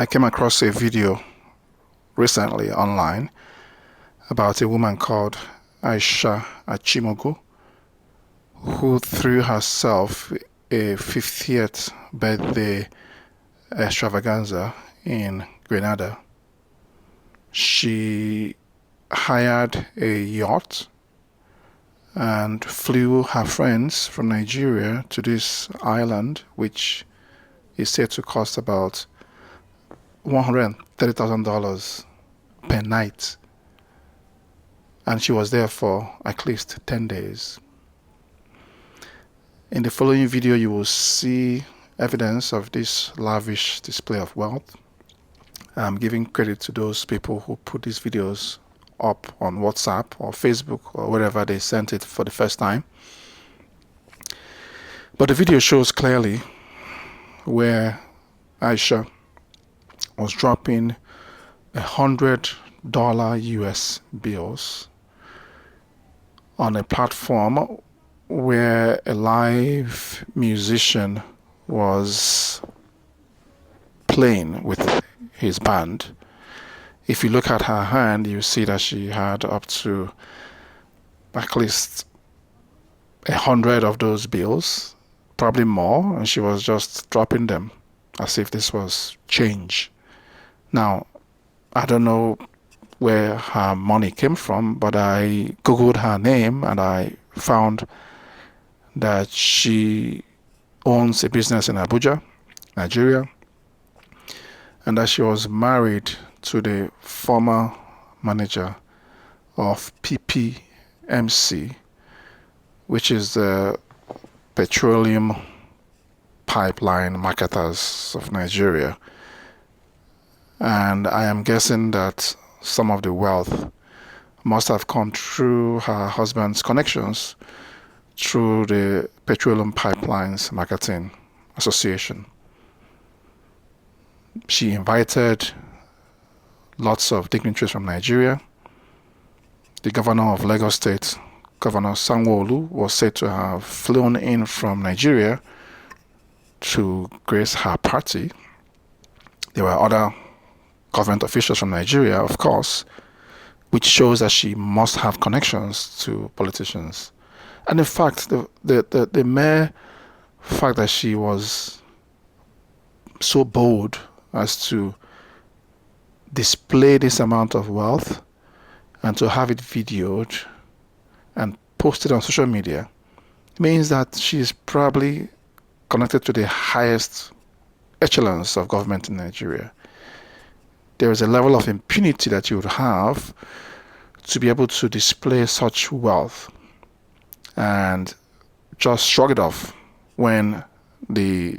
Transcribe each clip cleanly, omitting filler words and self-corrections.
I came across a video recently online about a woman called Aisha Achimugu who threw herself a 50th birthday extravaganza in Grenada. She hired a yacht and flew her friends from Nigeria to this island, which is said to cost about $130,000 per night. And she was there for at least 10 days. In the following video, you will see evidence of this lavish display of wealth. I'm giving credit to those people who put these videos up on WhatsApp or Facebook or wherever they sent it for the first time. But the video shows clearly where Aisha was dropping $100 US bills on a platform where a live musician was playing with his band. If you look at her hand, you see that she had up to at least 100 of those bills, probably more, and she was just dropping them as if this was change. Now, I don't know where her money came from, but I googled her name and I found that she owns a business in Abuja, Nigeria, and that she was married to the former manager of PPMC, which is the petroleum pipeline marketers of Nigeria. And I am guessing that some of the wealth must have come through her husband's connections through the Petroleum Pipelines Marketing Association. She invited lots of dignitaries from Nigeria. The governor of Lagos State, Governor Sanwo-Olu, was said to have flown in from Nigeria to grace her party. There were other government officials from Nigeria, of course, which shows that she must have connections to politicians. And in fact, the mere fact that she was so bold as to display this amount of wealth and to have it videoed and posted on social media means that she is probably connected to the highest echelons of government in Nigeria. There is a level of impunity that you would have to be able to display such wealth and just shrug it off when the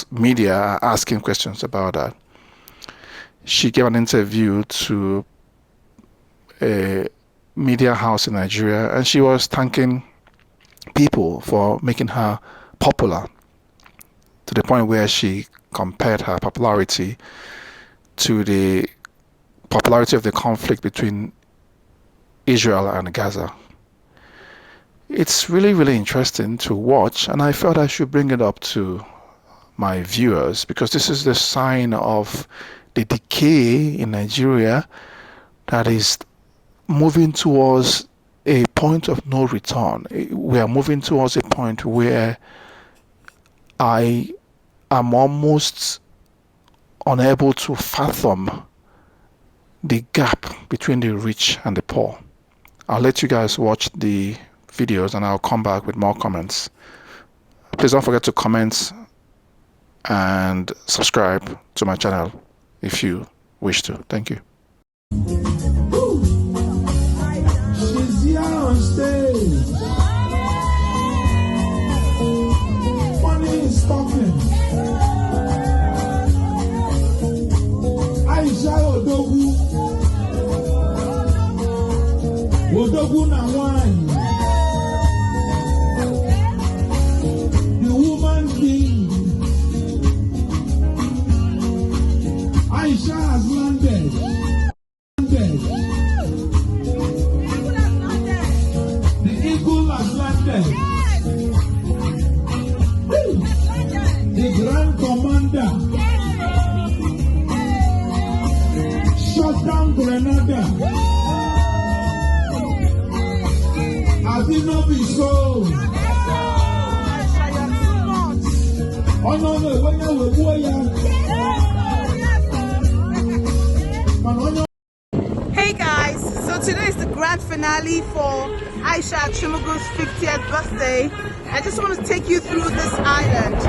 media are asking questions about that. She gave an interview to a media house in Nigeria, and she was thanking people for making her popular, to the point where she compared her popularity to the popularity of the conflict between Israel and Gaza. It's really, really interesting to watch, and I felt I should bring it up to my viewers because this is the sign of the decay in Nigeria that is moving towards a point of no return. We are moving towards a point where I am almost unable to fathom the gap between the rich and the poor. I'll let you guys watch the videos and I'll come back with more comments. Please don't forget to comment and subscribe to my channel if you wish to. Thank you. She's here on stage. Money is talking. Aisha Odogu. Odogu na wine. The woman king. Aisha has landed. The eagle has landed. The grand commander from Grenada. I did not be so. Oh no, no, when you were boy, Hey guys, so today is the grand finale for Aisha Achimugu's 50th birthday. I just want to take you through this island.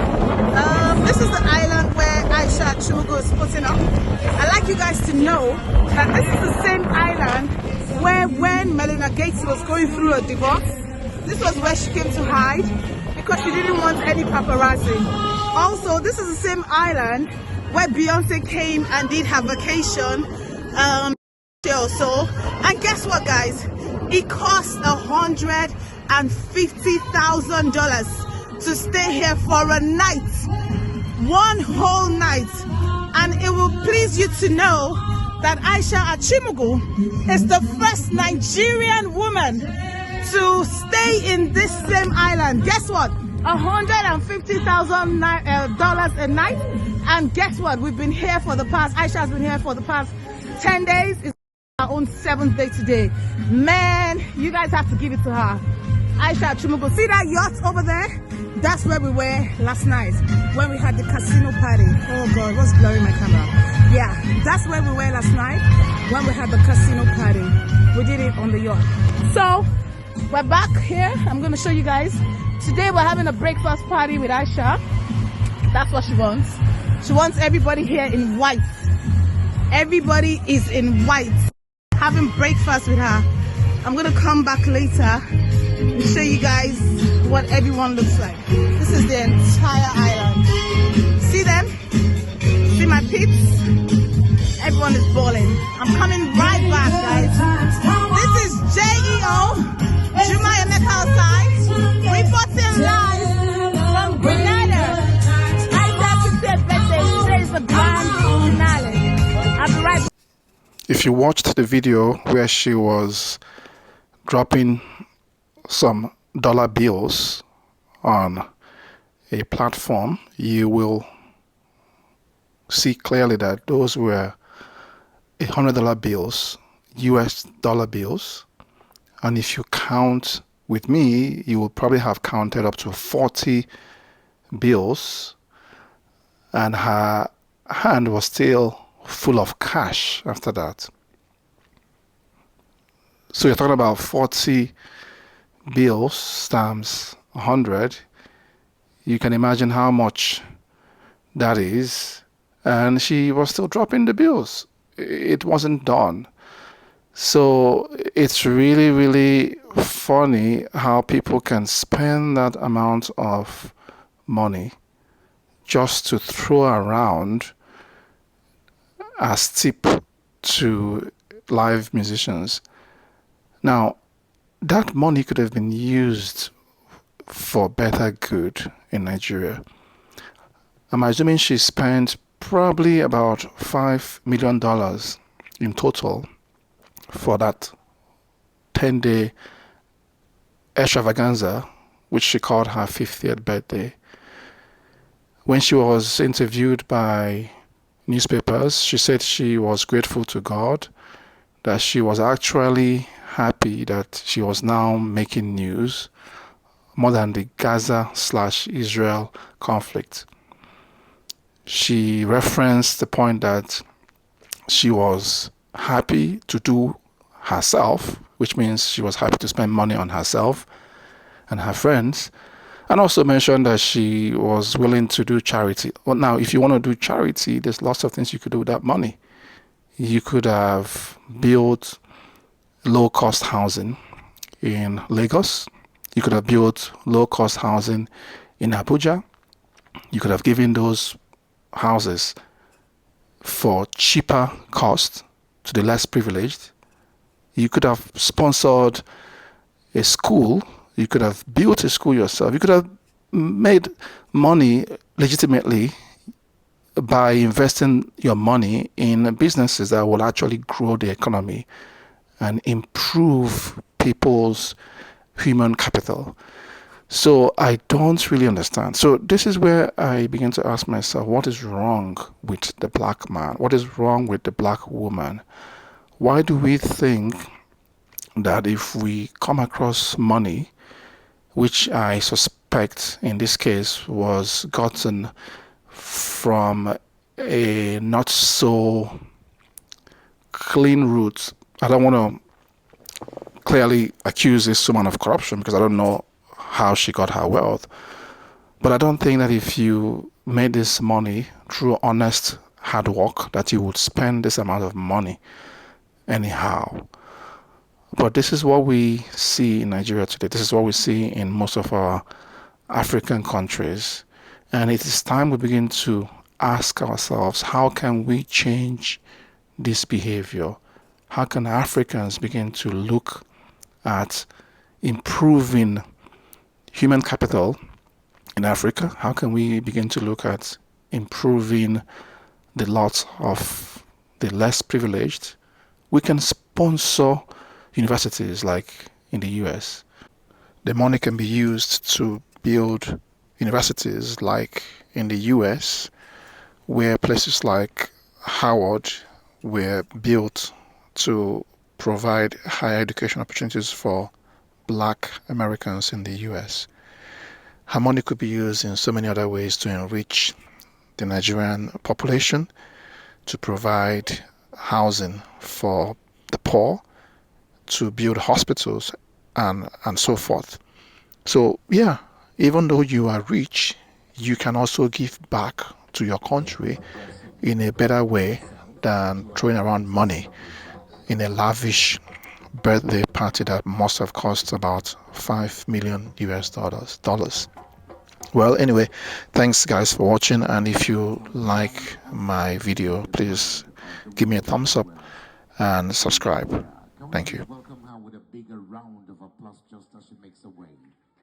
This is the island where Aisha Achimugu is putting up. I'd like you guys to know that this is the same island where when Melina Gates was going through a divorce, this was where she came to hide because she didn't want any paparazzi. Also, this is the same island where Beyonce came and did her vacation or so. And guess what, guys? It cost $150,000 to stay here for a night, one whole night. And it will please you to know that Aisha Achimugu is the first Nigerian woman to stay in this same island. Guess what? $150,000 a night. And guess what? We've been here for the past, Aisha's been here for the past 10 days. It's our own 7th day today. Man, you guys have to give it to her. Aisha Achimugu. See that yacht over there? That's where we were last night when we had the casino party. Oh God, what's blurring my camera? Yeah, that's where we were last night when we had the casino party. We did it on the yacht. So we're back here. I'm going to show you guys. Today we're having a breakfast party with Aisha. That's what she wants. She wants everybody here in white. Everybody is in white. Having breakfast with her. I'm going to come back later and show you guys what everyone looks like. This is the entire island. See them? See my peeps? Everyone is balling. I'm coming right back, guys. This is JEO, Juma Emeka outside, reporting live from Grenada. Aisha 50th birthday. Today is the grand finale. I'll be right back. If you watched the video where she was dropping some dollar bills on a platform, you will see clearly that those were $100 bills, US dollar bills. And if you count with me, you will probably have counted up to 40 bills, and her hand was still full of cash after that. So you're talking about 40 bills times 100. You can imagine how much that is. And she was still dropping the bills. It wasn't done. So it's really, really funny how people can spend that amount of money just to throw around as tip to live musicians. Now, that money could have been used for better good in Nigeria. I'm assuming she spent probably about $5 million in total for that 10-day extravaganza, which she called her 50th birthday. When she was interviewed by newspapers, she said she was grateful to God, that she was actually happy that she was now making news more than the Gaza/Israel conflict. She referenced the point that she was happy to do herself, which means she was happy to spend money on herself and her friends, and also mentioned that she was willing to do charity. Well, now, if you want to do charity, there's lots of things you could do with that money. You could have built low-cost housing in Lagos. You could have built low-cost housing in Abuja. You could have given those houses for cheaper cost to the less privileged. You could have sponsored a school. You could have built a school yourself. You could have made money legitimately by investing your money in businesses that will actually grow the economy and improve people's human capital. So I don't really understand. So this is where I begin to ask myself, what is wrong with the black man? What is wrong with the black woman? Why do we think that if we come across money, which I suspect in this case was gotten from a not so clean route? I don't want to clearly accuse this woman of corruption because I don't know how she got her wealth. But I don't think that if you made this money through honest hard work, that you would spend this amount of money anyhow. But this is what we see in Nigeria today. This is what we see in most of our African countries. And it is time we begin to ask ourselves, how can we change this behavior? How can Africans begin to look at improving human capital in Africa? How can we begin to look at improving the lot of the less privileged? We can sponsor universities like in the US. The money can be used to build universities like in the US, where places like Howard were built to provide higher education opportunities for Black Americans in the US. Her money could be used in so many other ways to enrich the Nigerian population, to provide housing for the poor, to build hospitals, and so forth. So yeah, even though you are rich, you can also give back to your country in a better way than throwing around money in a lavish birthday party that must have cost about $5 million US. Well, anyway, thanks guys for watching, and if you like my video, please give me a thumbs up and subscribe. Thank you. Welcome her with a bigger round of applause just as she makes her way.